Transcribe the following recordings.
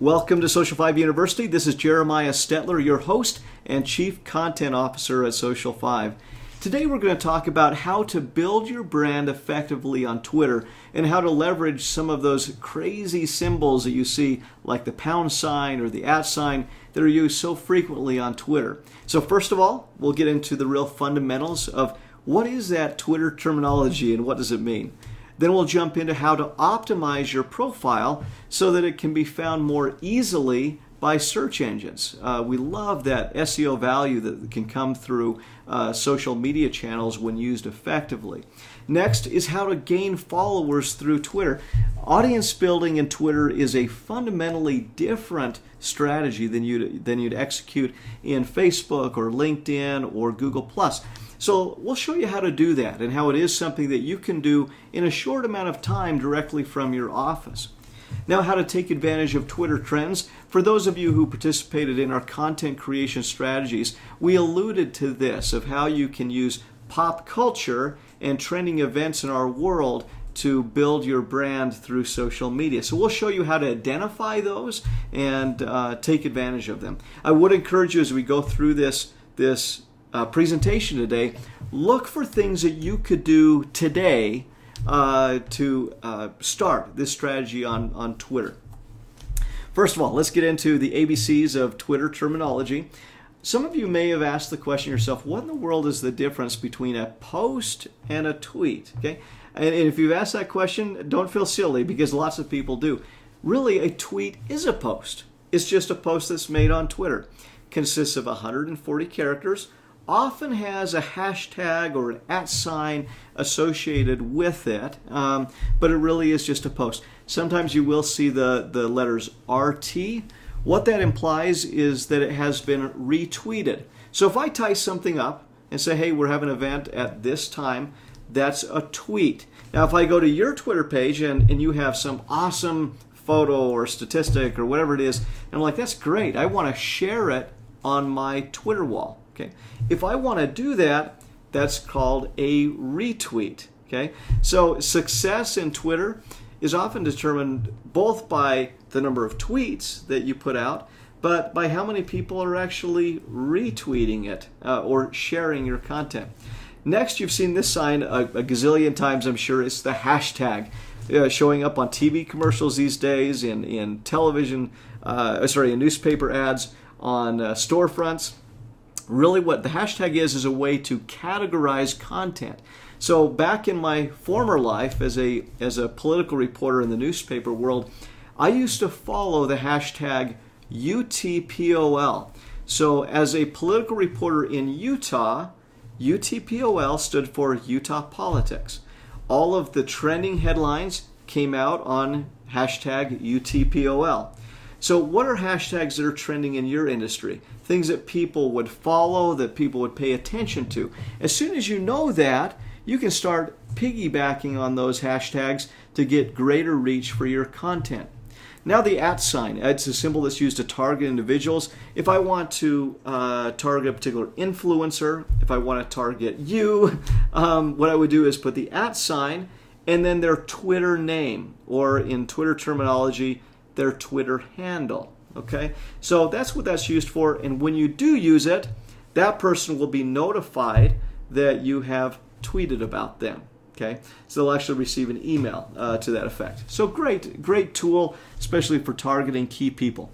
Welcome to Social 5 University. This is Jeremiah Stetler, your host and Chief Content Officer at Social 5. Today we're going to talk about how to build your brand effectively on Twitter and how to leverage some of those crazy symbols that you see like the pound sign or the @ sign that are used so frequently on Twitter. So first of all, we'll get into the real fundamentals of what is that Twitter terminology and what does it mean. Then we'll jump into how to optimize your profile so that it can be found more easily by search engines. We love that SEO value that can come through social media channels when used effectively. Next is how to gain followers through Twitter. Audience building in Twitter is a fundamentally different strategy than you'd execute in Facebook or LinkedIn or Google+. So we'll show you how to do that and how it is something that you can do in a short amount of time directly from your office. Now, how to take advantage of Twitter trends. For those of you who participated in our content creation strategies, we alluded to this, of how you can use pop culture and trending events in our world to build your brand through social media. So we'll show you how to identify those and take advantage of them. I would encourage you as we go through this presentation today, look for things that you could do today to start this strategy on Twitter. First of all, let's get into the ABCs of Twitter terminology. Some of you may have asked the question yourself, what in the world is the difference between a post and a tweet? Okay, and if you've asked that question, don't feel silly because lots of people do. Really, a tweet is a post. It's just a post that's made on Twitter. Consists of 140 characters, often has a hashtag or an @ sign associated with it, but it really is just a post. Sometimes you will see the letters RT. What that implies is that it has been retweeted. So if I tie something up and say, hey, we're having an event at this time, that's a tweet. Now if I go to your Twitter page and you have some awesome photo or statistic or whatever it is, and I'm like, that's great, I want to share it on my Twitter wall. Okay. If I want to do that, that's called a retweet. Okay. So success in Twitter is often determined both by the number of tweets that you put out, but by how many people are actually retweeting it or sharing your content. Next, you've seen this sign a gazillion times, I'm sure. It's the hashtag showing up on TV commercials these days, in television, in newspaper ads, on storefronts. Really what the hashtag is a way to categorize content. So back in my former life as a political reporter in the newspaper world, I used to follow the hashtag UTPOL. So as a political reporter in Utah, UTPOL stood for Utah Politics. All of the trending headlines came out on hashtag UTPOL. So what are hashtags that are trending in your industry? Things that people would follow, that people would pay attention to. As soon as you know that, you can start piggybacking on those hashtags to get greater reach for your content. Now the @ sign, it's a symbol that's used to target individuals. If I want to target a particular influencer, if I want to target you, what I would do is put the @ sign and then their Twitter name, or in Twitter terminology, their Twitter handle. Okay, so that's what that's used for, and when you do use it, that person will be notified that you have tweeted about them. Okay, so they'll actually receive an email to that effect. So great tool, especially for targeting key people.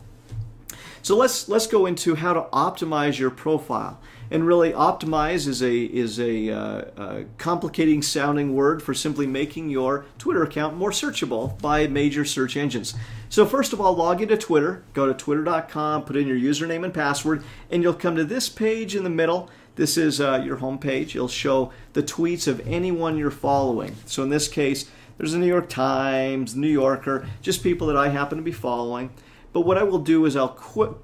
So let's go into how to optimize your profile. And really, optimize is a complicating sounding word for simply making your Twitter account more searchable by major search engines. So first of all, log into Twitter, go to twitter.com, put in your username and password, and you'll come to this page in the middle. This is your home page. It'll show the tweets of anyone you're following. So in this case, there's the New York Times, New Yorker, just people that I happen to be following. But what I will do is I'll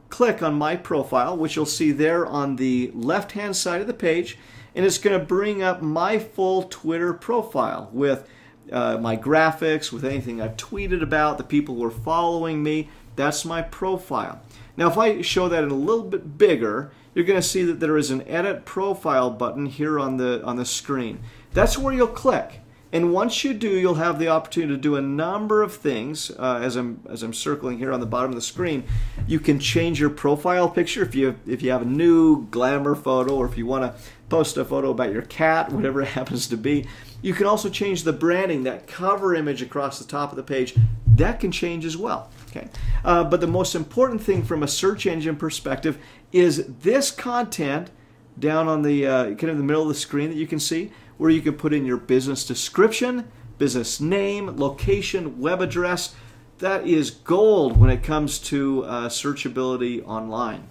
click on my profile, which you'll see there on the left-hand side of the page, and it's going to bring up my full Twitter profile with my graphics, with anything I've tweeted about, the people who are following me. That's my profile. Now, if I show that in a little bit bigger, you're going to see that there is an Edit Profile button here on the screen. That's where you'll click. And once you do, you'll have the opportunity to do a number of things. As I'm circling here on the bottom of the screen, you can change your profile picture if you have a new glamour photo, or if you want to post a photo about your cat, whatever it happens to be. You can also change the branding, that cover image across the top of the page. That can change as well. Okay, but the most important thing from a search engine perspective is this content down on the kind of the middle of the screen that you can see, where you can put in your business description, business name, location, web address. That is gold when it comes to searchability online.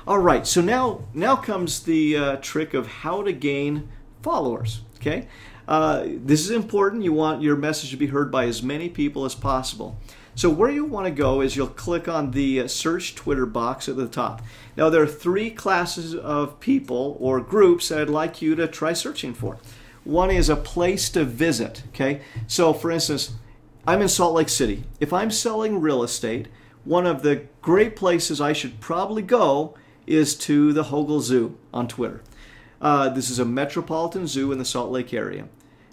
All right, so now comes the trick of how to gain followers. Okay, this is important. You want your message to be heard by as many people as possible. So where you want to go is you'll click on the search Twitter box at the top. Now there are 3 classes of people or groups that I'd like you to try searching for. One is a place to visit. Okay, so for instance, I'm in Salt Lake City. If I'm selling real estate, one of the great places I should probably go is to the Hogle Zoo on Twitter. This is a metropolitan zoo in the Salt Lake area.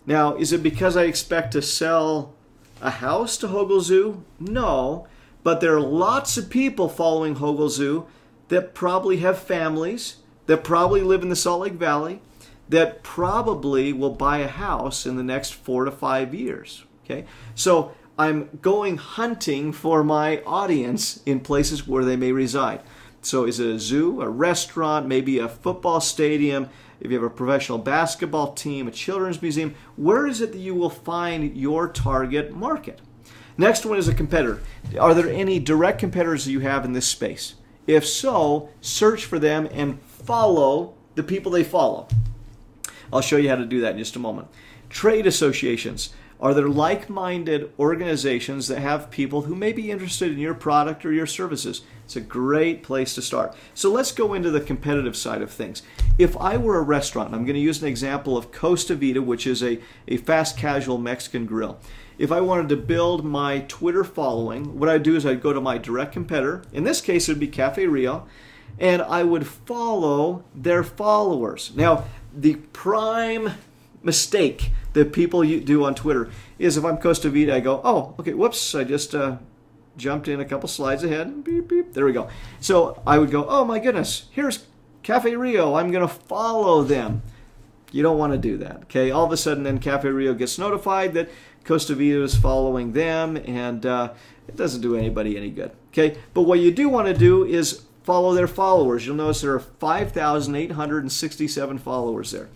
Now, is it because I expect to sell a house to Hogle Zoo? No, but there are lots of people following Hogle Zoo that probably have families, that probably live in the Salt Lake Valley, that probably will buy a house in the next 4 to 5 years. Okay, so I'm going hunting for my audience in places where they may reside. So is it a zoo, a restaurant, maybe a football stadium? If you have a professional basketball team, a children's museum, where is it that you will find your target market? Next one is a competitor. Are there any direct competitors that you have in this space? If so, search for them and follow the people they follow. I'll show you how to do that in just a moment. Trade associations. Are there like-minded organizations that have people who may be interested in your product or your services? It's a great place to start. So let's go into the competitive side of things. If I were a restaurant, I'm going to use an example of Costa Vida, which is a fast casual Mexican grill. If I wanted to build my Twitter following, what I'd do is I'd go to my direct competitor. In this case, it would be Cafe Rio, and I would follow their followers. Now, the prime mistake that people do on Twitter is if I'm Costa Vida, I go, oh, okay, whoops, I just jumped in a couple slides ahead. Beep, beep, there we go. So I would go, oh my goodness, here's Cafe Rio. I'm going to follow them. You don't want to do that, okay? All of a sudden, then Cafe Rio gets notified that Costa Vida is following them, and it doesn't do anybody any good, okay? But what you do want to do is follow their followers. You'll notice there are 5,867 followers there.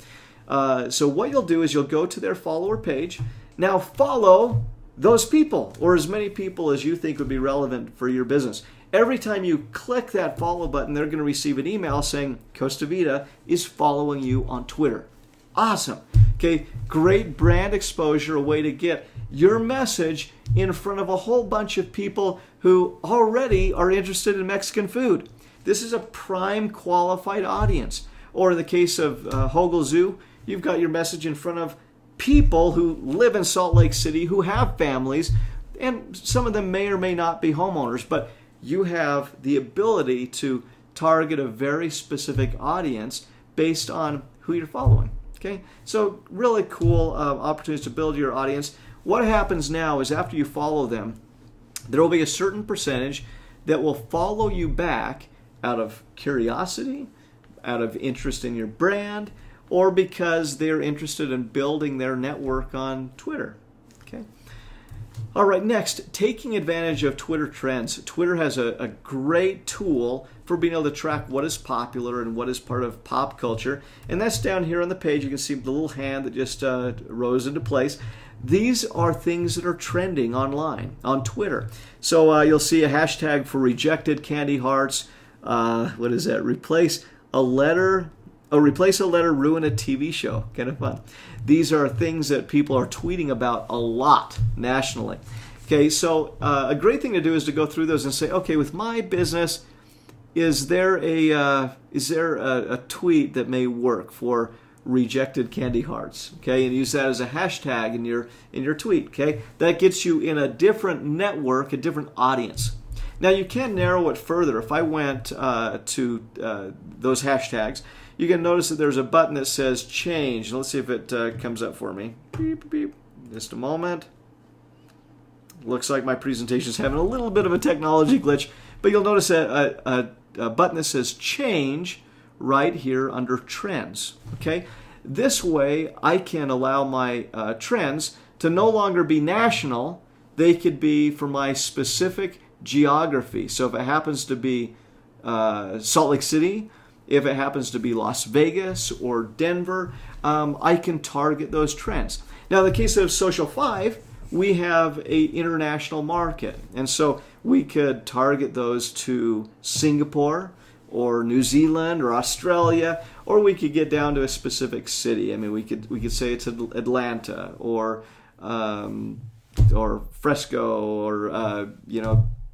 So what you'll do is you'll go to their follower page. Now follow those people, or as many people as you think would be relevant for your business. Every time you click that follow button, they're going to receive an email saying Costa Vida is following you on Twitter. Awesome. Okay, great brand exposure, a way to get your message in front of a whole bunch of people who already are interested in Mexican food. This is a prime qualified audience. Or in the case of Hogle Zoo, you've got your message in front of people who live in Salt Lake City, who have families, and some of them may or may not be homeowners, but you have the ability to target a very specific audience based on who you're following. Okay, so really cool opportunities to build your audience. What happens now is after you follow them, there will be a certain percentage that will follow you back out of curiosity, out of interest in your brand, or because they're interested in building their network on Twitter. Okay. All right, next, taking advantage of Twitter trends. Twitter has a great tool for being able to track what is popular and what is part of pop culture. And that's down here on the page. You can see the little hand that just rose into place. These are things that are trending online, on Twitter. So you'll see a hashtag for rejected candy hearts. What is that? Replace a letter, ruin a TV show. Kind of fun. These are things that people are tweeting about a lot nationally. Okay, so a great thing to do is to go through those and say, okay, with my business, is there a tweet that may work for rejected candy hearts? Okay, and use that as a hashtag in your tweet. Okay, that gets you in a different network, a different audience. Now you can narrow it further. If I went to those hashtags, you can notice that there's a button that says change. Let's see if it comes up for me. Beep, beep. Just a moment. Looks like my presentation is having a little bit of a technology glitch, but you'll notice a button that says change right here under trends. Okay, this way I can allow my trends to no longer be national. They could be for my specific geography. So if it happens to be Salt Lake City, if it happens to be Las Vegas or Denver, I can target those trends. Now, in the case of Social 5, we have an international market, and so we could target those to Singapore or New Zealand or Australia, or we could get down to a specific city. I mean, we could say it's Atlanta or Fresco or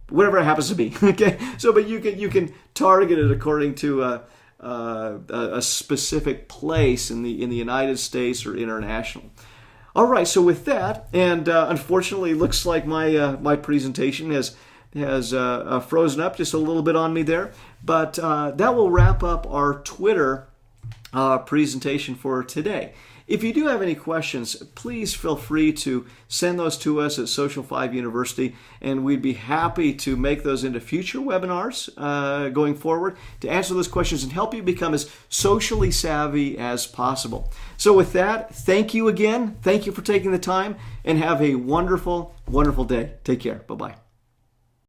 whatever it happens to be. Okay, so but you can target it according to a specific place in the United States or international. All right, so with that, and unfortunately, it looks like my presentation has frozen up just a little bit on me there, but that will wrap up our Twitter presentation for today. If you do have any questions, please feel free to send those to us at Social 5 University, and we'd be happy to make those into future webinars going forward to answer those questions and help you become as socially savvy as possible. So with that, thank you again. Thank you for taking the time, and have a wonderful, wonderful day. Take care. Bye-bye.